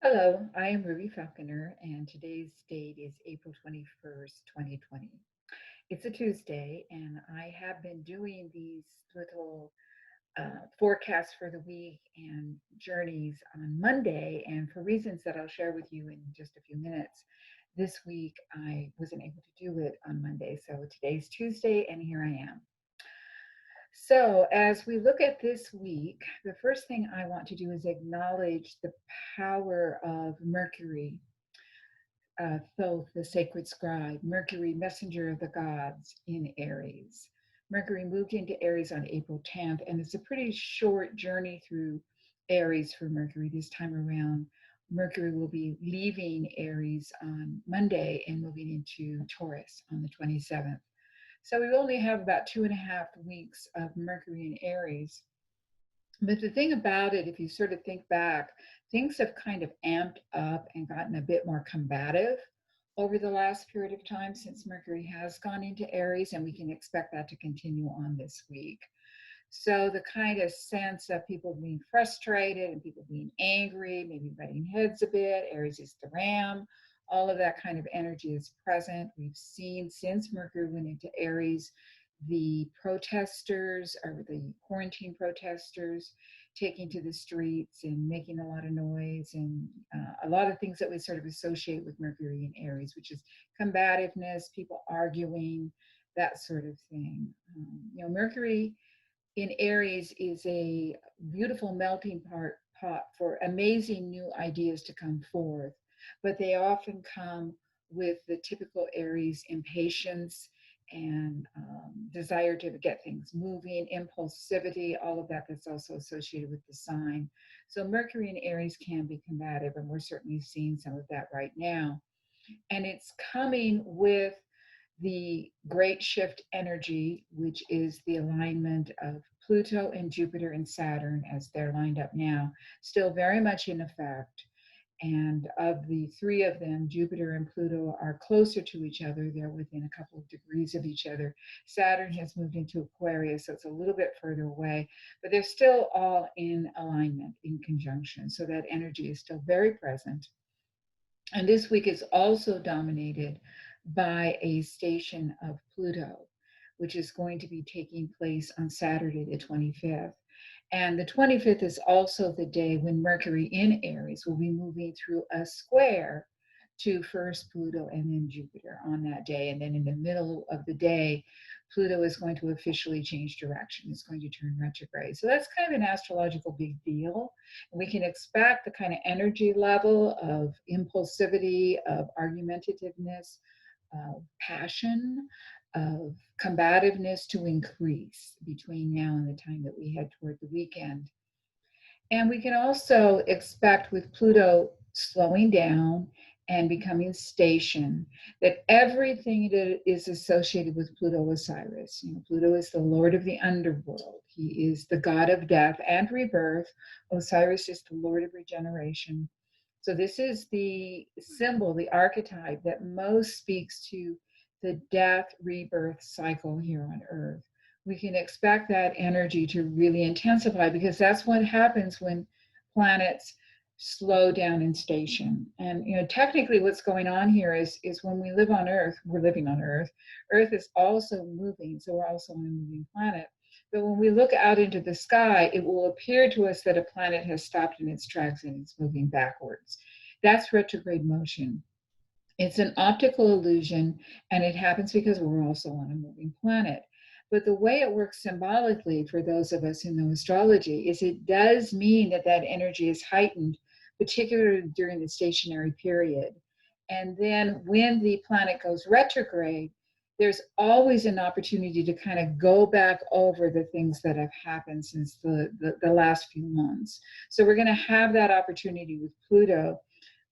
Hello, I am Ruby Falconer, and today's date is April 21st, 2020. It's a Tuesday, and I have been doing these little forecasts for the week and journeys on Monday. And for reasons that I'll share with you in just a few minutes, this week I wasn't able to do it on Monday. So today's Tuesday, and here I am. So, as we look at this week, the first thing I want to do is acknowledge the power of Mercury, Thoth, the sacred scribe, Mercury, messenger of the gods in Aries. Mercury moved into Aries on April 10th, and it's a pretty short journey through Aries for Mercury this time around. Mercury will be leaving Aries on Monday and moving into Taurus on the 27th. So we only have about 2.5 weeks of Mercury in Aries. But the thing about it, if you sort of think back, things have kind of amped up and gotten a bit more combative over the last period of time since Mercury has gone into Aries, and we can expect that to continue on this week. So the kind of sense of people being frustrated and people being angry, maybe butting heads a bit, Aries is the ram, all of that kind of energy is present. We've seen since Mercury went into Aries, the protesters or the quarantine protesters taking to the streets and making a lot of noise and a lot of things that we sort of associate with Mercury in Aries, which is combativeness, people arguing, that sort of thing. Mercury in Aries is a beautiful melting pot for amazing new ideas to come forth, but they often come with the typical Aries impatience and desire to get things moving, impulsivity, all of that that's also associated with the sign. So Mercury in Aries can be combative, and we're certainly seeing some of that right now. And it's coming with the great shift energy, which is the alignment of Pluto and Jupiter and Saturn as they're lined up now, still very much in effect. And of the three of them, Jupiter and Pluto are closer to each other. They're within a couple of degrees of each other. Saturn has moved into Aquarius, so it's a little bit further away, but they're still all in alignment, in conjunction. So that energy is still very present. And this week is also dominated by a station of Pluto, which is going to be taking place on Saturday, the 25th. And the 25th is also the day when Mercury in Aries will be moving through a square to first Pluto and then Jupiter on that day. And then in the middle of the day, Pluto is going to officially change direction. It's going to turn retrograde. So that's kind of an astrological big deal. And we can expect the kind of energy level of impulsivity, of argumentativeness, of passion, of combativeness to increase between now and the time that we head toward the weekend. And we can also expect with Pluto slowing down and becoming station that everything that is associated with Pluto Osiris, Pluto is the Lord of the underworld. He is the god of death and rebirth. Osiris is the Lord of regeneration. So this is the symbol, the archetype that most speaks to the death rebirth cycle here on Earth. We can expect that energy to really intensify because that's what happens when planets slow down in station. And technically what's going on here is when we live on Earth, we're living on Earth. Earth is also moving, so we're also on a moving planet. But when we look out into the sky, it will appear to us that a planet has stopped in its tracks and it's moving backwards. That's retrograde motion. It's an optical illusion, and it happens because we're also on a moving planet. But the way it works symbolically for those of us who know astrology is it does mean that that energy is heightened, particularly during the stationary period. And then when the planet goes retrograde, there's always an opportunity to kind of go back over the things that have happened since the last few months. So we're going to have that opportunity with Pluto.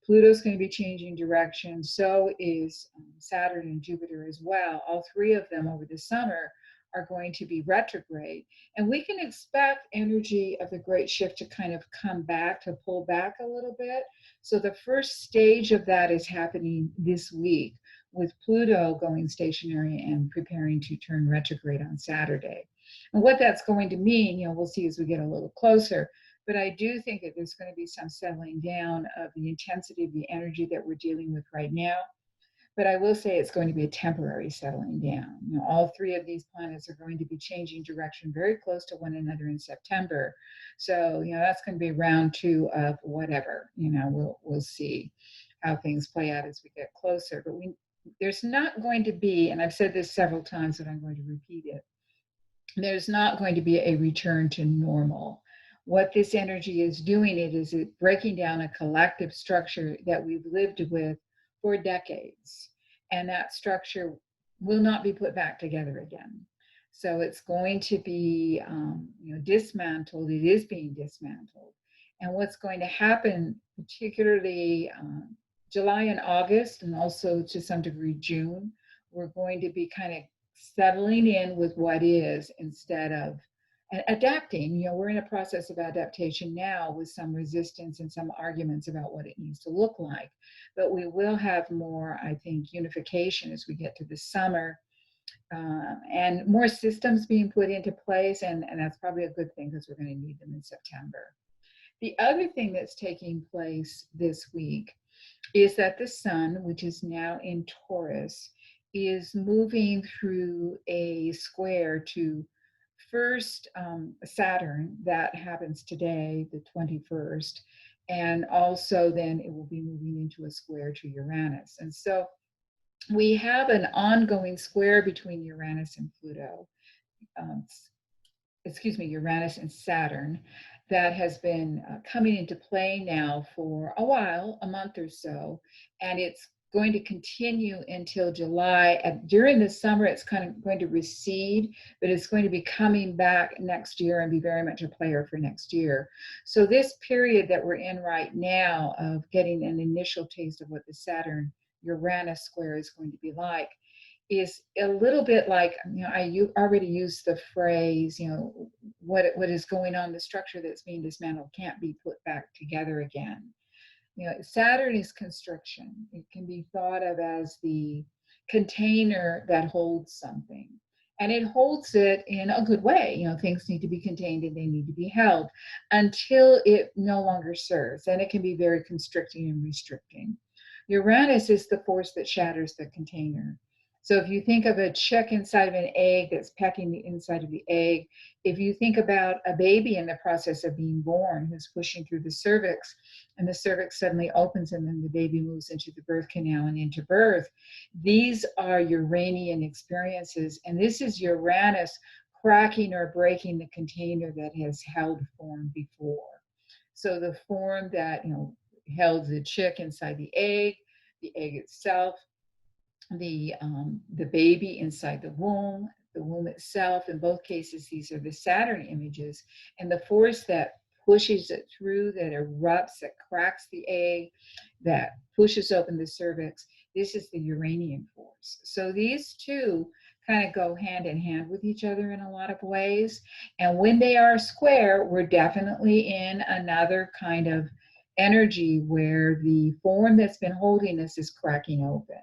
Pluto's going to be changing direction. So is Saturn and Jupiter as well. All three of them over the summer are going to be retrograde. And we can expect energy of the great shift to kind of come back, to pull back a little bit. So the first stage of that is happening this week with Pluto going stationary and preparing to turn retrograde on Saturday. And what that's going to mean, we'll see as we get a little closer. But I do think that there's going to be some settling down of the intensity of the energy that we're dealing with right now. But I will say it's going to be a temporary settling down. All three of these planets are going to be changing direction very close to one another in September. So, that's going to be round two of whatever. We'll see how things play out as we get closer. But there's not going to be, and I've said this several times, but I'm going to repeat it, there's not going to be a return to normal. What this energy is doing, it breaking down a collective structure that we've lived with for decades. And that structure will not be put back together again. So it's going to be dismantled. It is being dismantled. And what's going to happen, particularly July and August, and also to some degree June, we're going to be kind of settling in with what is instead of adapting. We're in a process of adaptation now with some resistance and some arguments about what it needs to look like. But we will have more, I think, unification as we get to the summer, and more systems being put into place. And that's probably a good thing because we're going to need them in September. The other thing that's taking place this week is that the sun, which is now in Taurus, is moving through a square to first Saturn. That happens today, the 21st. And also then it will be moving into a square to Uranus. And so we have an ongoing square between Uranus and Pluto. Uranus and Saturn, that has been coming into play now for a while, a month or so, and it's going to continue until July. During the summer, it's kind of going to recede, but it's going to be coming back next year and be very much a player for next year. So this period that we're in right now of getting an initial taste of what the Saturn-Uranus square is going to be like is a little bit like, I already used the phrase, what is going on, the structure that's being dismantled can't be put back together again. Saturn is constriction. It can be thought of as the container that holds something. And it holds it in a good way. Things need to be contained and they need to be held until it no longer serves. And it can be very constricting and restricting. Uranus is the force that shatters the container. So if you think of a chick inside of an egg that's pecking the inside of the egg, if you think about a baby in the process of being born who's pushing through the cervix, and the cervix suddenly opens and then the baby moves into the birth canal and into birth, these are Uranian experiences. And this is Uranus cracking or breaking the container that has held form before. So the form that held the chick inside the egg itself, the baby inside the womb itself. In both cases, these are the Saturn images, and the force that pushes it through, that erupts, that cracks the egg, that pushes open the cervix. This is the Uranian force. So these two kind of go hand in hand with each other in a lot of ways. And when they are square, we're definitely in another kind of energy where the form that's been holding us is cracking open.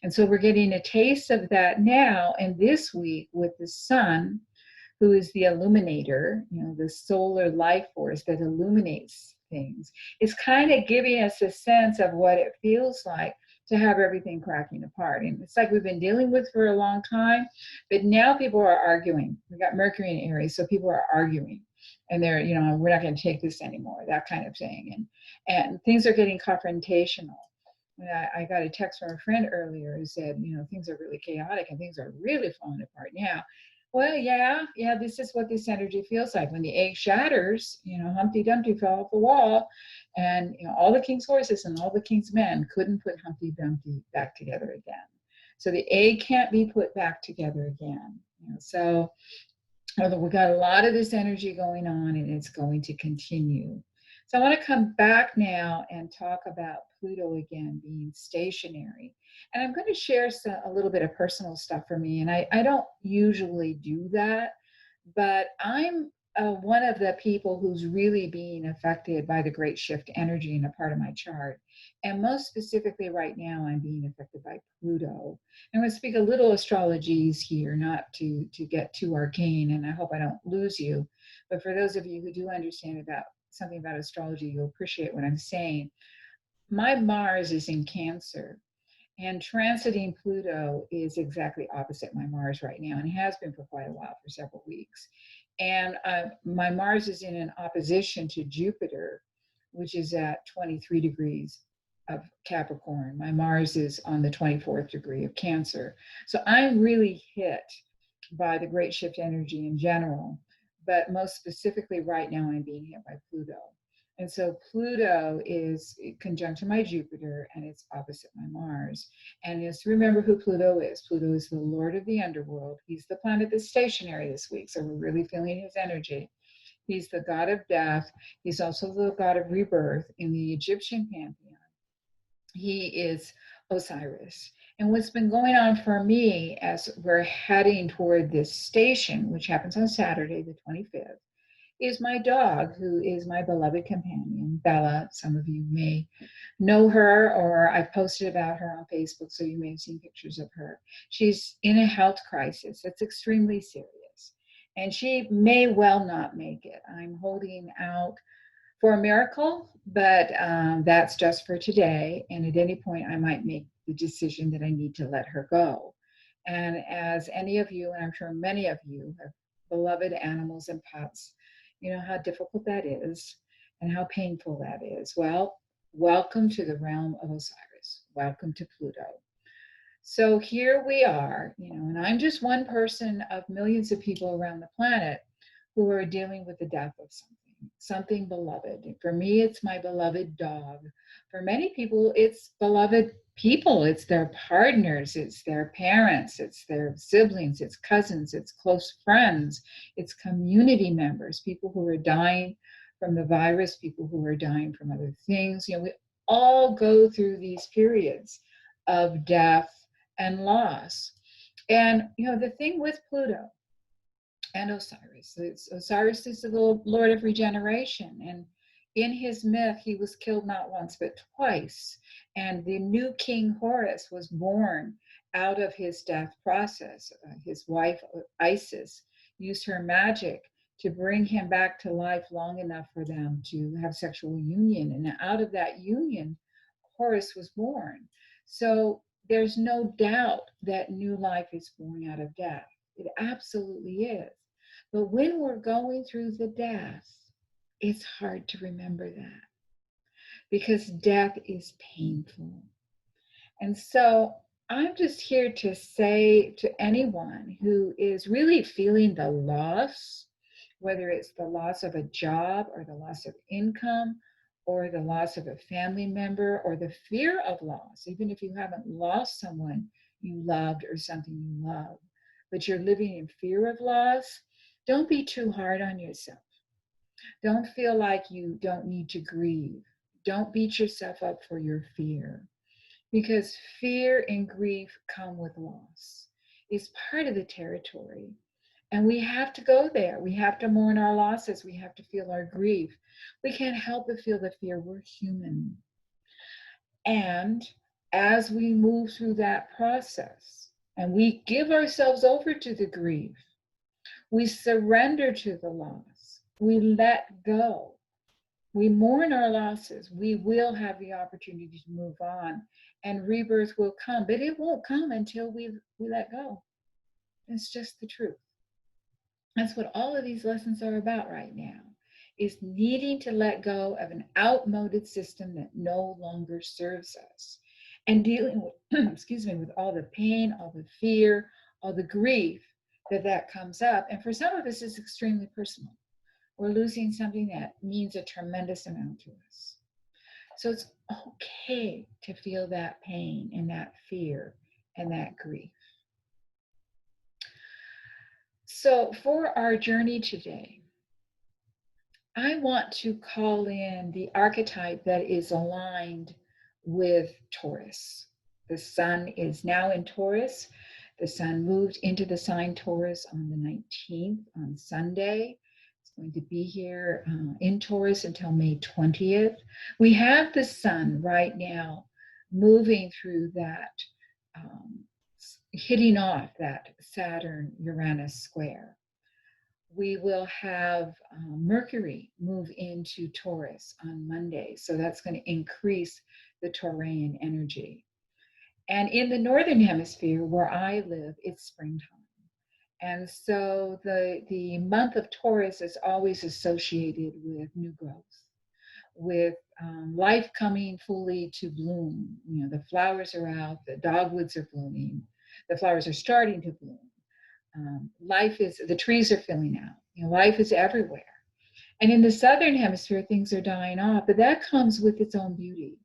And so we're getting a taste of that now. And this week with the sun, who is the illuminator, the solar life force that illuminates things, is kind of giving us a sense of what it feels like to have everything cracking apart. And it's like we've been dealing with for a long time, but now people are arguing. We've got Mercury in Aries, so people are arguing. And they're, we're not going to take this anymore, that kind of thing. And things are getting confrontational. I got a text from a friend earlier who said, things are really chaotic and things are really falling apart now. Well, yeah, this is what this energy feels like. When the egg shatters, Humpty Dumpty fell off the wall, and all the king's horses and all the king's men couldn't put Humpty Dumpty back together again. So the egg can't be put back together again. So we've got a lot of this energy going on, and it's going to continue. So I want to come back now and talk about Pluto again being stationary. And I'm going to share a little bit of personal stuff for me. And I don't usually do that, but I'm one of the people who's really being affected by the great shift energy in a part of my chart. And most specifically right now, I'm being affected by Pluto. I'm going to speak a little astrologies here, not to get too arcane, and I hope I don't lose you. But for those of you who do understand about something about astrology, you'll appreciate what I'm saying. My Mars is in Cancer, and transiting Pluto is exactly opposite my Mars right now, and has been for quite a while, for several weeks. And my Mars is in an opposition to Jupiter, which is at 23 degrees of Capricorn. My Mars is on the 24th degree of Cancer. So I'm really hit by the great shift energy in general, but most specifically right now I'm being hit by Pluto. And so Pluto is conjunct to my Jupiter, and it's opposite my Mars. And just remember who Pluto is. Pluto is the Lord of the underworld. He's the planet that's stationary this week, so we're really feeling his energy. He's the god of death. He's also the god of rebirth in the Egyptian pantheon. He is Osiris. And what's been going on for me as we're heading toward this station, which happens on Saturday, the 25th, is my dog, who is my beloved companion, Bella. Some of you may know her, or I've posted about her on Facebook, so you may have seen pictures of her. She's in a health crisis that's extremely serious, and she may well not make it. I'm holding out for a miracle, but that's just for today. And at any point, I might make the decision that I need to let her go. And as any of you, and I'm sure many of you, have beloved animals and pets, you know how difficult that is and how painful that is. Well, welcome to the realm of Osiris. Welcome to Pluto. So here we are, and I'm just one person of millions of people around the planet who are dealing with the death of something beloved. For me, it's my beloved dog. For many people, it's beloved people. It's their partners, it's their parents, it's their siblings, it's cousins, it's close friends, it's community members, people who are dying from the virus, people who are dying from other things. We all go through these periods of death and loss. And, the thing with Pluto and Osiris is the Lord of regeneration. And in his myth, he was killed not once, but twice. And the new king Horus was born out of his death process. His wife, Isis, used her magic to bring him back to life long enough for them to have sexual union. And out of that union, Horus was born. So there's no doubt that new life is born out of death. It absolutely is. But when we're going through the death, it's hard to remember that, because death is painful. And so I'm just here to say to anyone who is really feeling the loss, whether it's the loss of a job or the loss of income or the loss of a family member or the fear of loss, even if you haven't lost someone you loved or something you love, but you're living in fear of loss, don't be too hard on yourself. Don't feel like you don't need to grieve. Don't beat yourself up for your fear, because fear and grief come with loss. It's part of the territory. And we have to go there. We have to mourn our losses. We have to feel our grief. We can't help but feel the fear. We're human. And as we move through that process and we give ourselves over to the grief, we surrender to the loss, we let go, we mourn our losses, we will have the opportunity to move on, and rebirth will come. But it won't come until we let go. It's just the truth. That's what all of these lessons are about right now, is needing to let go of an outmoded system that no longer serves us, and dealing with, with all the pain, all the fear, all the grief that comes up. And for some of us, it's extremely personal. We're losing something that means a tremendous amount to us. So it's okay to feel that pain and that fear and that grief. So for our journey today, I want to call in the archetype that is aligned with Taurus. The sun is now in Taurus. The sun moved into the sign Taurus on the 19th, on Sunday. It's going to be here in Taurus until May 20th. We have the sun right now moving through that, hitting off that Saturn-Uranus square. We will have Mercury move into Taurus on Monday. So that's going to increase the Taurian energy. And in the Northern Hemisphere, where I live, it's springtime. And so the month of Taurus is always associated with new growth, with life coming fully to bloom. You know, the flowers are out, the dogwoods are blooming, the flowers are starting to bloom. Life is, the trees are filling out. You know, life is everywhere. And in the Southern Hemisphere, things are dying off, but that comes with its own beauty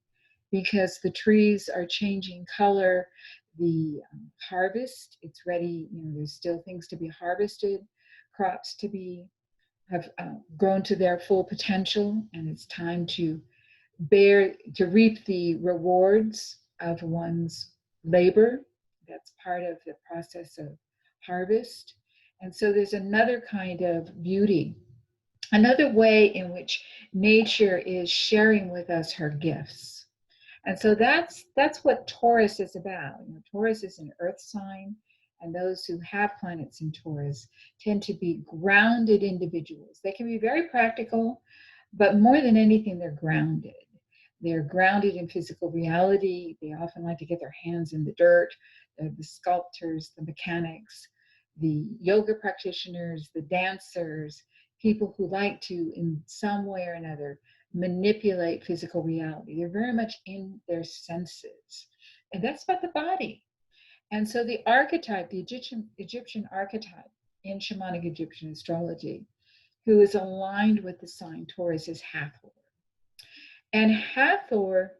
because the trees are changing color. The harvest, it's ready. You know, there's still things to be harvested, crops to be have grown to their full potential, and it's time to reap the rewards of one's labor. That's part of the process of harvest. And so there's another kind of beauty, another way in which nature is sharing with us her gifts. And so that's what Taurus is about. You know, Taurus is an earth sign, and those who have planets in Taurus tend to be grounded individuals. They can be very practical, but more than anything, they're grounded. They're grounded in physical reality. They often like to get their hands in the dirt. They're the sculptors, the mechanics, the yoga practitioners, the dancers, people who like to, in some way or another, manipulate physical reality. They're very much in their senses. And that's about the body. And so the archetype, the Egyptian archetype in Shamanic Egyptian Astrology, who is aligned with the sign Taurus, is Hathor. And Hathor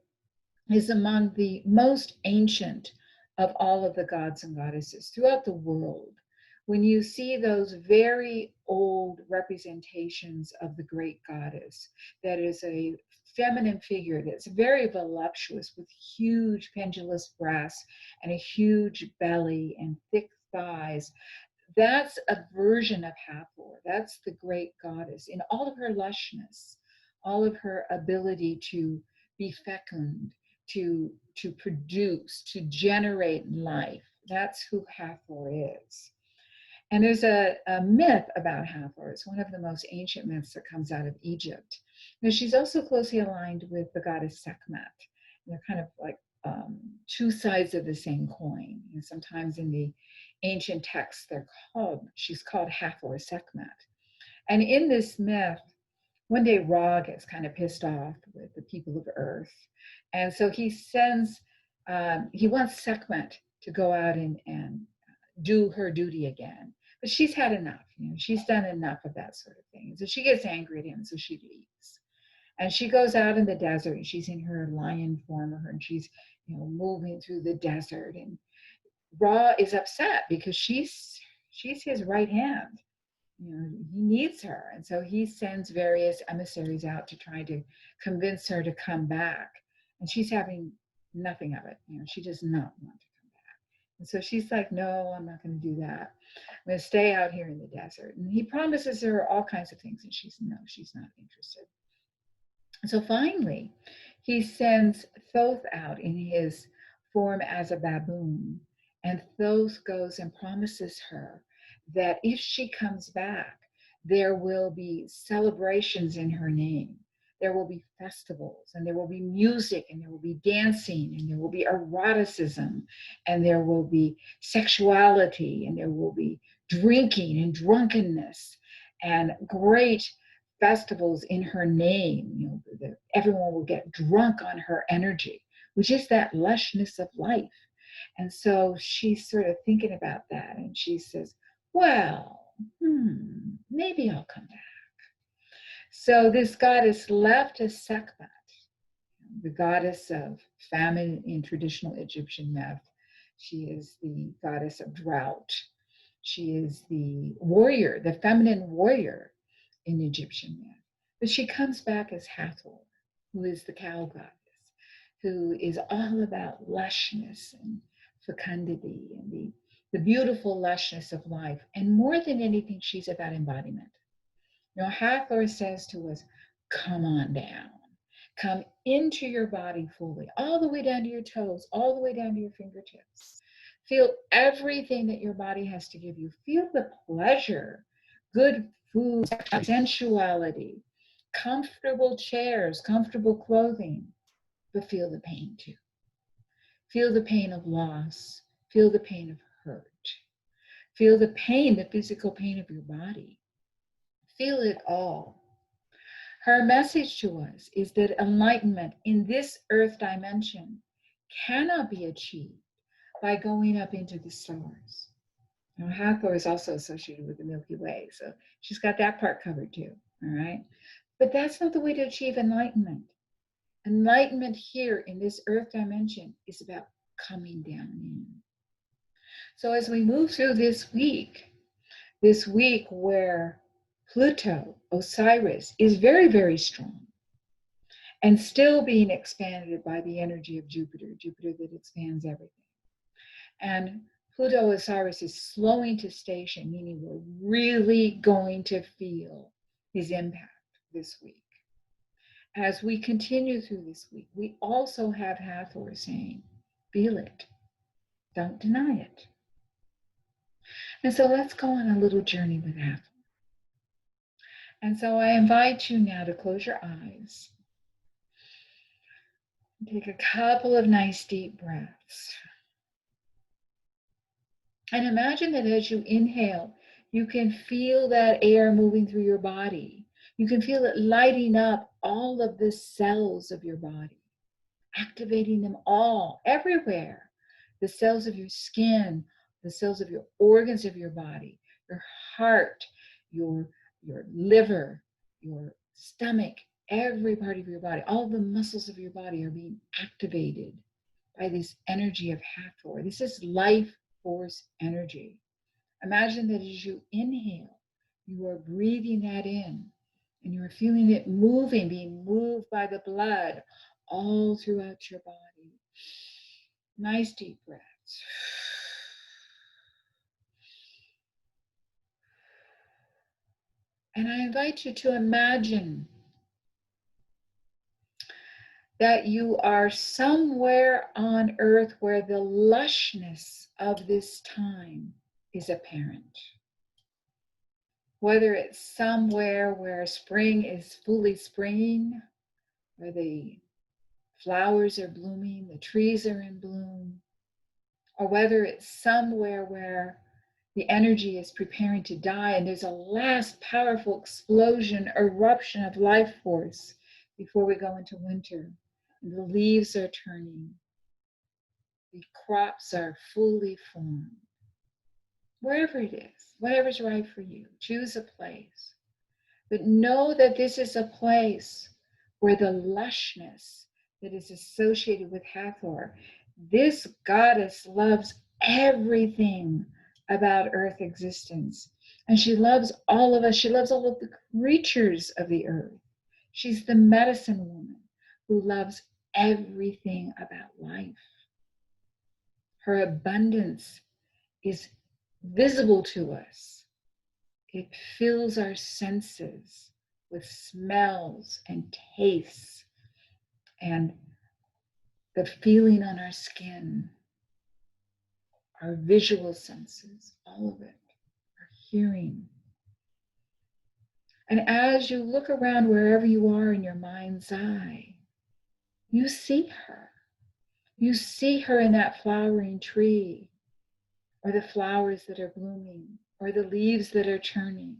is among the most ancient of all of the gods and goddesses throughout the world. When you see those very old representations of the great goddess, that is a feminine figure that's very voluptuous with huge pendulous breasts and a huge belly and thick thighs, that's a version of Hathor. That's the great goddess in all of her lushness, all of her ability to be fecund, to produce, to generate life. That's who Hathor is. And there's a myth about Hathor. It's one of the most ancient myths that comes out of Egypt. Now, she's also closely aligned with the goddess Sekhmet. They're kind of like two sides of the same coin. And sometimes in the ancient texts, she's called Hathor Sekhmet. And in this myth, one day Ra gets kind of pissed off with the people of Earth. And so he wants Sekhmet to go out and do her duty again. But she's had enough. You know, she's done enough of that sort of thing. So she gets angry at him, so she leaves. And she goes out in the desert, and she's in her lion form, and she's, you know, moving through the desert. And Ra is upset because she's his right hand. You know, he needs her, and so he sends various emissaries out to try to convince her to come back. And she's having nothing of it. You know, she does not want to come back. And so she's like, no, I'm not going to do that. I'm going to stay out here in the desert. And he promises her all kinds of things, and she's not interested. So finally, he sends Thoth out in his form as a baboon. And Thoth goes and promises her that if she comes back, there will be celebrations in her name. There will be festivals, and there will be music, and there will be dancing, and there will be eroticism, and there will be sexuality, and there will be drinking and drunkenness, and great festivals in her name. You know, everyone will get drunk on her energy, which is that lushness of life. And so she's sort of thinking about that, and she says, well, maybe I'll come back. So this goddess left as Sekhmet, the goddess of famine in traditional Egyptian myth. She is the goddess of drought. She is the warrior, the feminine warrior in Egyptian myth. But she comes back as Hathor, who is the cow goddess, who is all about lushness and fecundity and the beautiful lushness of life. And more than anything, she's about embodiment. You know, Hathor says to us, come on down. Come into your body fully, all the way down to your toes, all the way down to your fingertips. Feel everything that your body has to give you. Feel the pleasure, good food, sensuality, comfortable chairs, comfortable clothing, but feel the pain too. Feel the pain of loss, feel the pain of hurt, feel the pain, the physical pain of your body. Feel it all. Her message to us is that enlightenment in this earth dimension cannot be achieved by going up into the stars. Now, Hathor is also associated with the Milky Way, so she's got that part covered too, all right? But that's not the way to achieve enlightenment. Enlightenment here in this earth dimension is about coming down in. So as we move through this week where Pluto, Osiris, is very, very strong and still being expanded by the energy of Jupiter that expands everything. And Pluto, Osiris is slowing to station, meaning we're really going to feel his impact this week. As we continue through this week, we also have Hathor saying, feel it, don't deny it. And so let's go on a little journey with Hathor. And so I invite you now to close your eyes. Take a couple of nice deep breaths. And imagine that as you inhale, you can feel that air moving through your body. You can feel it lighting up all of the cells of your body, activating them all, everywhere. The cells of your skin, the cells of your organs of your body, your heart, your liver, your stomach, every part of your body, all the muscles of your body are being activated by this energy of Hathor. This is life force energy. Imagine that as you inhale, you are breathing that in and you are feeling it moving, being moved by the blood all throughout your body. Nice deep breaths. And I invite you to imagine that you are somewhere on earth where the lushness of this time is apparent. Whether it's somewhere where spring is fully springing, where the flowers are blooming, the trees are in bloom, or whether it's somewhere where the energy is preparing to die and there's a last powerful explosion, eruption of life force before we go into winter. And the leaves are turning. The crops are fully formed. Wherever it is, whatever's right for you, choose a place. But know that this is a place where the lushness that is associated with Hathor, this goddess loves everything about earth existence. And she loves all of us. She loves all of the creatures of the earth. She's the medicine woman who loves everything about life. Her abundance is visible to us. It fills our senses with smells and tastes and the feeling on our skin, our visual senses, all of it, our hearing. And as you look around wherever you are in your mind's eye, you see her. You see her in that flowering tree, or the flowers that are blooming, or the leaves that are turning,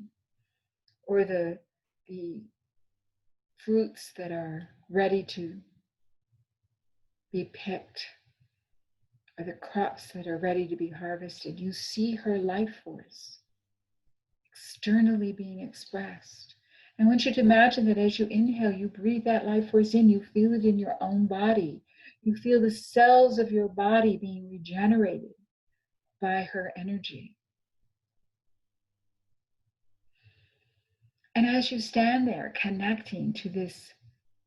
or the fruits that are ready to be picked, or the crops that are ready to be harvested. You see her life force externally being expressed. I want you to imagine that as you inhale, you breathe that life force in, you feel it in your own body. You feel the cells of your body being regenerated by her energy. And as you stand there connecting to this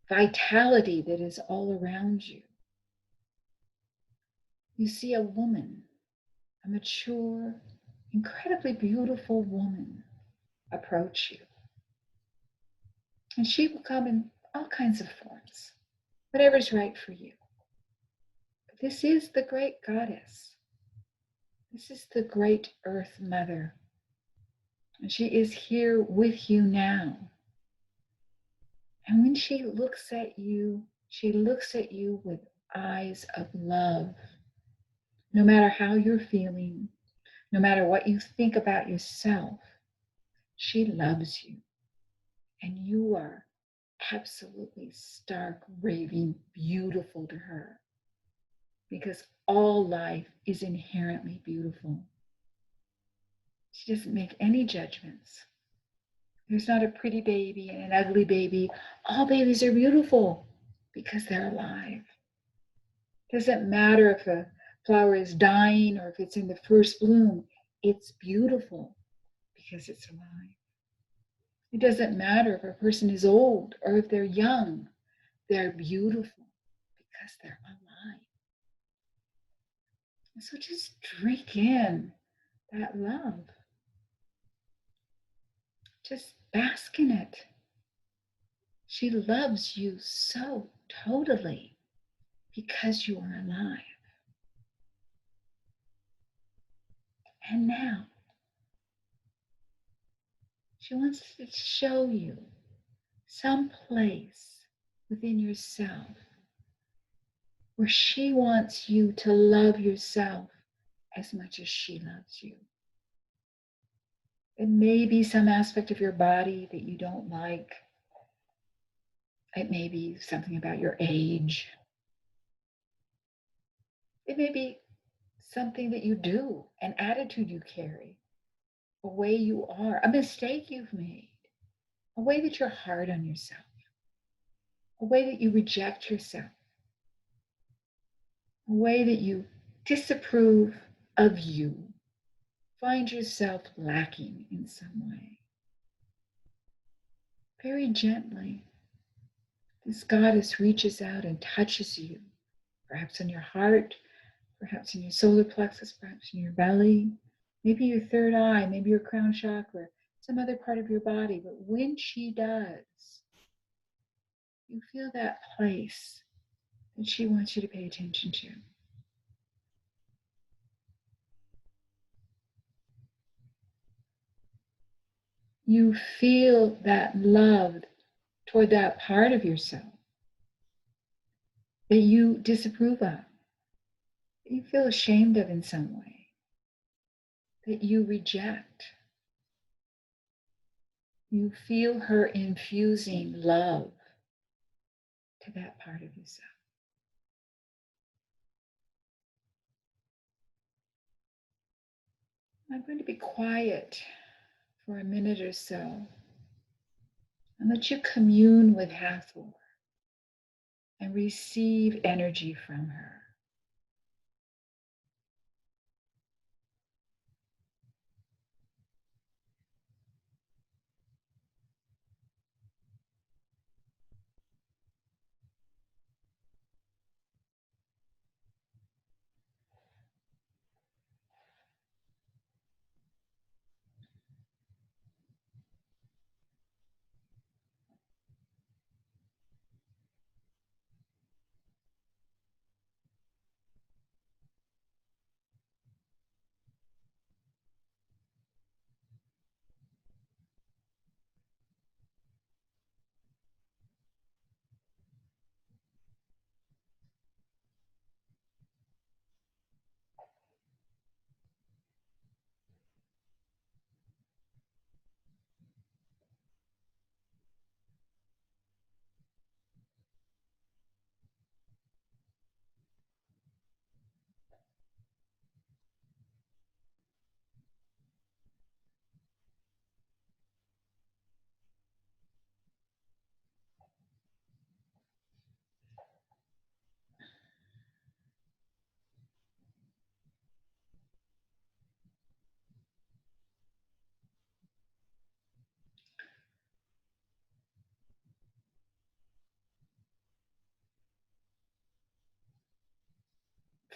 vitality that is all around you, you see a woman, a mature, incredibly beautiful woman approach you. And she will come in all kinds of forms, whatever's right for you. But this is the great goddess. This is the great earth mother. And she is here with you now. And when she looks at you with eyes of love. No matter how you're feeling, no matter what you think about yourself, she loves you. And you are absolutely stark, raving beautiful to her. Because all life is inherently beautiful. She doesn't make any judgments. There's not a pretty baby and an ugly baby. All babies are beautiful because they're alive. It doesn't matter if a flower is dying or if it's in the first bloom. It's beautiful because it's alive. It doesn't matter if a person is old or if they're young. They're beautiful because they're alive. And so just drink in that love. Just bask in it. She loves you so totally because you are alive. And now, she wants to show you some place within yourself where she wants you to love yourself as much as she loves you. It may be some aspect of your body that you don't like. It may be something about your age. It may be something that you do, an attitude you carry, a way you are, a mistake you've made, a way that you're hard on yourself, a way that you reject yourself, a way that you disapprove of you, find yourself lacking in some way. Very gently, this goddess reaches out and touches you, perhaps in your heart, perhaps in your solar plexus, perhaps in your belly, maybe your third eye, maybe your crown chakra, some other part of your body. But when she does, you feel that place that she wants you to pay attention to. You feel that love toward that part of yourself that you disapprove of, that you feel ashamed of in some way, that you reject. You feel her infusing love to that part of yourself. I'm going to be quiet for a minute or so and let you commune with Hathor and receive energy from her.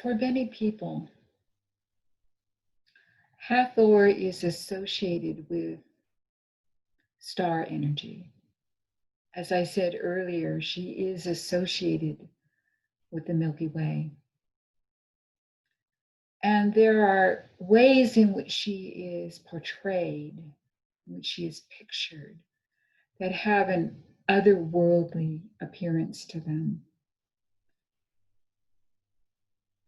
For many people, Hathor is associated with star energy. As I said earlier, she is associated with the Milky Way. And there are ways in which she is portrayed in which she is pictured, that have an otherworldly appearance to them.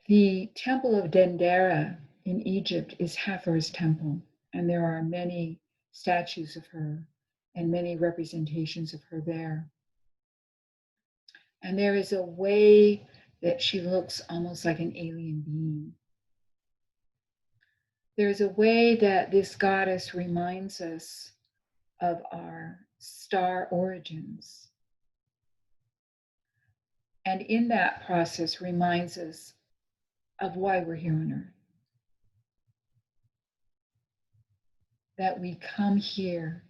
The temple of Dendera in Egypt is Hathor's temple, and there are many statues of her and many representations of her there. And there is a way that she looks almost like an alien being. There's a way that this goddess reminds us of our star origins. And in that process reminds us of why we're here on earth. That we come here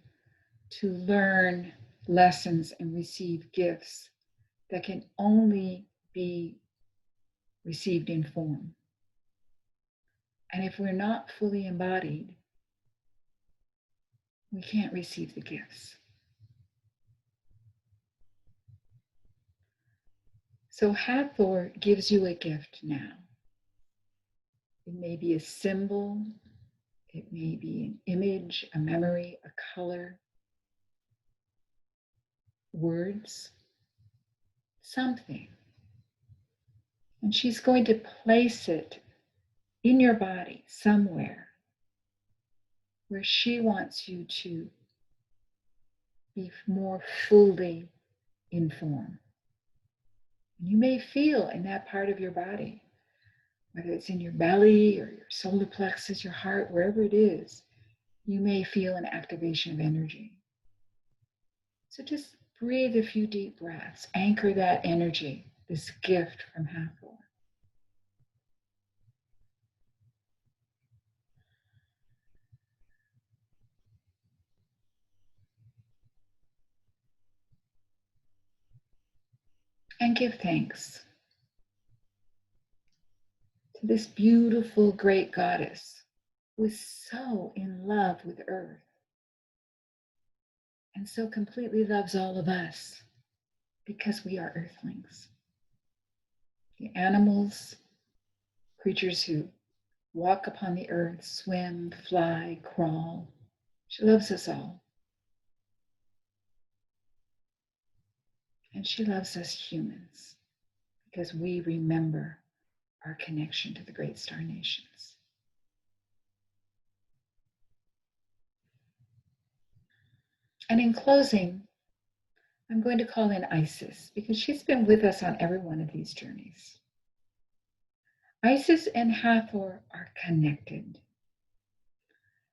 to learn lessons and receive gifts that can only be received in form. And if we're not fully embodied, we can't receive the gifts. So Hathor gives you a gift now. It may be a symbol, it may be an image, a memory, a color, words, something. And she's going to place it in your body somewhere where she wants you to be more fully in form. You may feel in that part of your body, whether it's in your belly or your solar plexus, your heart, wherever it is, you may feel an activation of energy. So just breathe a few deep breaths, anchor that energy, this gift from Hathor. And give thanks to this beautiful, great goddess who is so in love with Earth and so completely loves all of us because we are Earthlings. The animals, creatures who walk upon the earth, swim, fly, crawl. She loves us all. And she loves us humans because we remember our connection to the great star nations. And in closing, I'm going to call in Isis because she's been with us on every one of these journeys. Isis and Hathor are connected.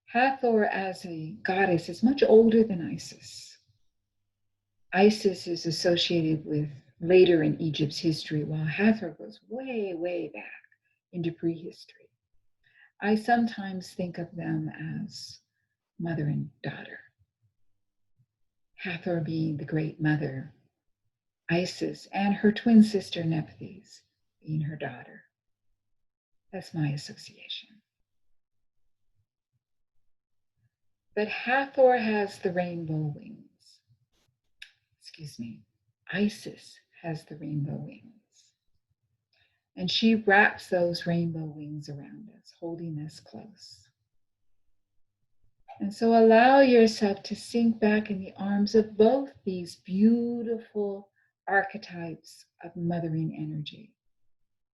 Hathor as a goddess is much older than Isis. Isis is associated with later in Egypt's history, while Hathor goes way, way back into prehistory. I sometimes think of them as mother and daughter. Hathor being the great mother, Isis and her twin sister Nephthys being her daughter. That's my association. But Hathor has the rainbow wings. Excuse me, Isis has the rainbow wings. And she wraps those rainbow wings around us, holding us close. And so allow yourself to sink back in the arms of both these beautiful archetypes of mothering energy.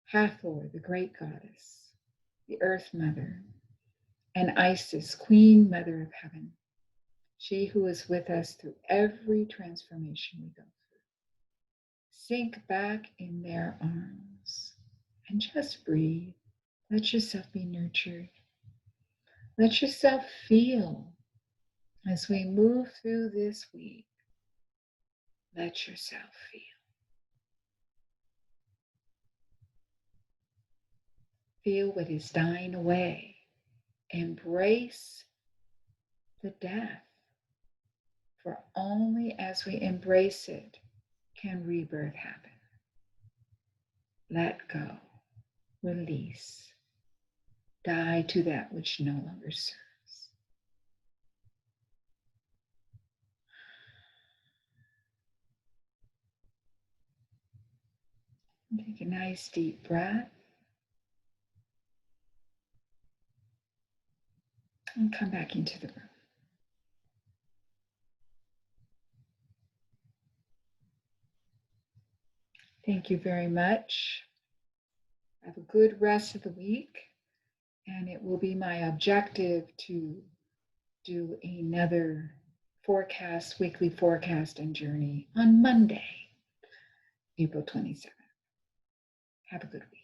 Hathor, the great goddess, the earth mother, and Isis, queen mother of heaven, she who is with us through every transformation we go through. Sink back in their arms and just breathe. Let yourself be nurtured. Let yourself feel as we move through this week. Let yourself feel. Feel what is dying away. Embrace the death. For only as we embrace it can rebirth happen. Let go. Release. Die to that which no longer serves. Take a nice deep breath. And come back into the room. Thank you very much. Have a good rest of the week. And it will be my objective to do another forecast, weekly forecast and journey on Monday, April 27th. Have a good week.